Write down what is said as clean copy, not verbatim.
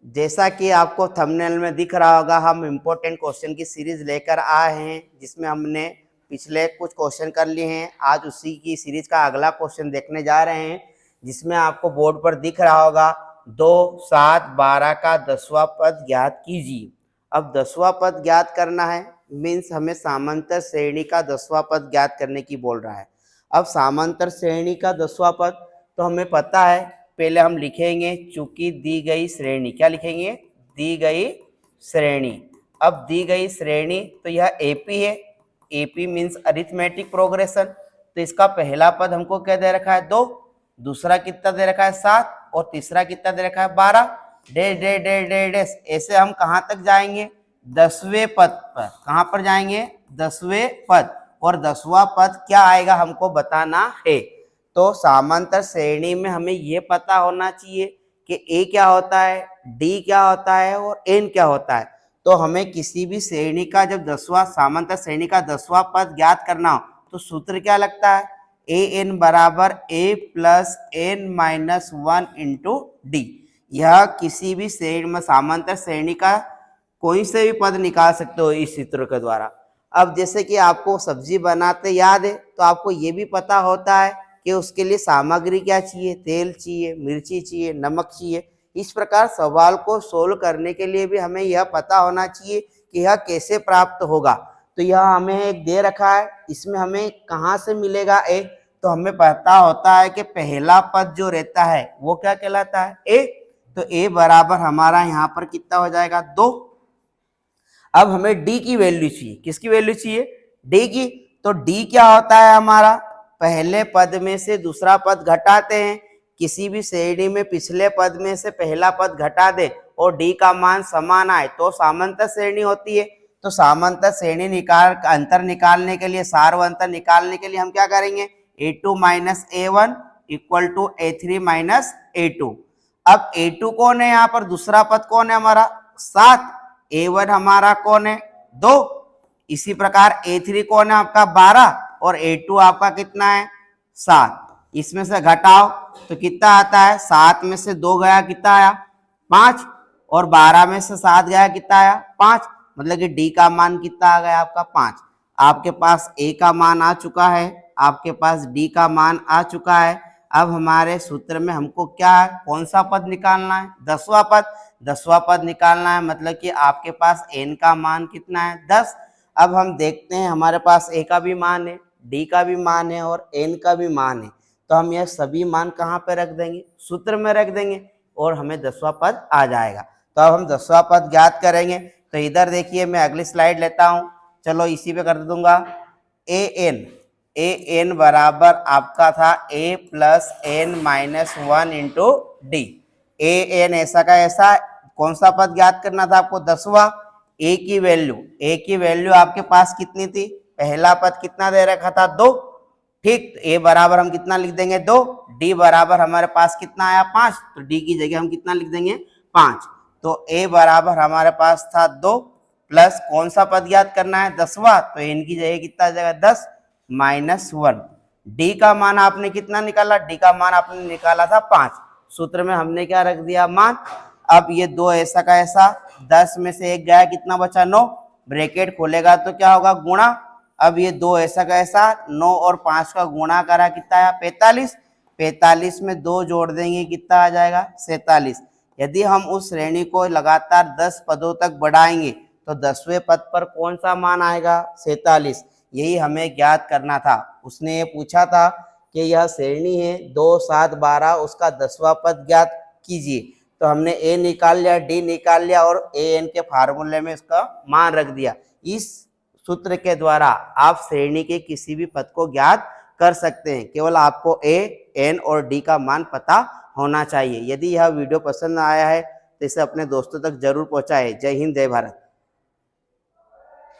जैसा कि आपको थंबनेल में दिख रहा होगा, हम इम्पोर्टेंट क्वेश्चन की सीरीज लेकर आए हैं, जिसमें हमने पिछले कुछ क्वेश्चन कर लिए हैं। आज उसी की सीरीज का अगला क्वेश्चन देखने जा रहे हैं, जिसमें आपको बोर्ड पर दिख रहा होगा 2, 7, 12 का 10वां पद ज्ञात कीजिए। अब 10वां पद ज्ञात करना है, मीन्स हमें समांतर श्रेणी का 10वां पद ज्ञात करने की बोल रहा है। अब समांतर श्रेणी का 10वां पद तो हमें पता है, पहले हम लिखेंगे चूंकि दी गई श्रेणी, क्या लिखेंगे, दी गई श्रेणी। अब दी गई श्रेणी तो यह एपी है, एपी मीन्स अरिथमेटिक प्रोग्रेशन। तो इसका पहला पद हमको क्या दे रखा है 2, दूसरा कितना दे रखा है 7 और तीसरा कितना दे रखा है 12। Dash dash dash dash dash, ऐसे हम कहाँ तक जाएंगे 10वें पद पर। कहाँ पर जाएंगे 10वें पद, और 10वां पद क्या आएगा हमको बताना है। तो समांतर श्रेणी में हमें ये पता होना चाहिए कि ए क्या होता है, डी क्या होता है और एन क्या होता है। तो हमें किसी भी श्रेणी का जब 10वां समांतर श्रेणी का 10वां पद ज्ञात करना हो तो सूत्र क्या लगता है, ए एन बराबर a plus n minus 1 into d. यह किसी भी श्रेणी में समांतर श्रेणी का कोई से भी पद निकाल सकते हो इस सूत्र के द्वारा। अब जैसे कि आपको सब्जी बनाते याद है, तो आपको ये भी पता होता है कि उसके लिए सामग्री क्या चाहिए, तेल चाहिए, मिर्ची चाहिए, नमक चाहिए। इस प्रकार सवाल को सोल्व करने के लिए भी हमें यह पता होना चाहिए कि यह कैसे प्राप्त होगा। तो यह हमें एक दे रखा है, इसमें हमें कहाँ से मिलेगा ए, तो हमें पता होता है कि पहला पद जो रहता है वो क्या कहलाता है, ए। तो ए बराबर हमारा यहाँ पर कितना हो जाएगा 2। अब हमें डी की वैल्यू चाहिए, किसकी वैल्यू चाहिए, डी की। तो डी क्या होता है हमारा, पहले पद में से दूसरा पद घटाते हैं, किसी भी श्रेणी में पिछले पद में से पहला पद घटा दे और डी का मान समान आए तो समांतर श्रेणी होती है। तो समांतर श्रेणी अंतर निकालने के लिए, सार्व अंतर निकालने के लिए हम क्या करेंगे, a2 minus a1 equal to a3 minus a2। अब a2 कौन है, यहाँ पर दूसरा पद कौन है हमारा 7, a1 हमारा कौन है 2, इसी प्रकार a3 कौन है आपका 12 और a2 आपका कितना है 7। इसमें से घटाओ तो कितना आता है, 7 में से 2 गया कितना आया 5 और 12 में से 7 गया कितना आया 5, मतलब कि डी का मान कितना आ गया आपका 5। आपके पास ए का मान आ चुका है, आपके पास डी का मान आ चुका है। अब हमारे सूत्र में हमको क्या है, कौन सा पद निकालना है, 10वां पद। 10वां पद निकालना है, मतलब कि आपके पास एन का मान कितना है 10। अब हम देखते हैं हमारे पास ए का भी मान है, डी का भी मान है और एन का भी मान है। तो हम यह सभी मान कहाँ पे रख देंगे, सूत्र में रख देंगे और हमें 10वां पद आ जाएगा। तो अब हम 10वां पद ज्ञात करेंगे। तो इधर देखिए, मैं अगली स्लाइड लेता हूँ, चलो इसी पे कर दूंगा। ए एन बराबर आपका था a plus n minus 1 into d. A n ऐसा का ऐसा, कौन सा पद ज्ञात करना था आपको 10वां। ए की वैल्यू आपके पास कितनी थी, पहला पद कितना दे रखा था 2, ठीक। तो ए बराबर हम कितना लिख देंगे 2, डी बराबर हमारे पास कितना आया 5, तो डी की जगह हम कितना लिख देंगे 5। तो ए बराबर हमारे पास था 2 प्लस कौन सा पद ज्ञात करना है 10वां, तो एन की जगह कितना आ जाएगा 10 माइनस 1। डी का मान आपने कितना निकाला, डी का मान आपने निकाला था 5, सूत्र में हमने क्या रख दिया मान। अब ये 2 ऐसा का ऐसा, 10 में से 1 गया कितना बचा 9, ब्रैकेट खोलेगा तो क्या होगा गुणा। अब ये 2 ऐसा का ऐसा, 9 और 5 का गुणा करा कितना आया 45, 45 में 2 जोड़ देंगे कितना आ जाएगा 47। यदि हम उस श्रेणी को लगातार 10 पदों तक बढ़ाएंगे तो 10वें पद पर कौन सा मान आएगा 47। यही हमें ज्ञात करना था। उसने ये पूछा था कि यह श्रेणी है 2, 7, 12, उसका 10वां पद ज्ञात कीजिए। तो हमने ए निकाल लिया, डी निकाल लिया और ए एन के फार्मूले में इसका मान रख दिया। इस सूत्र के द्वारा आप श्रेणी के किसी भी पद को ज्ञात कर सकते हैं, केवल आपको ए एन और डी का मान पता होना चाहिए। यदि यह वीडियो पसंद आया है तो इसे अपने दोस्तों तक जरूर पहुंचाएं। जय हिंद, जय भारत।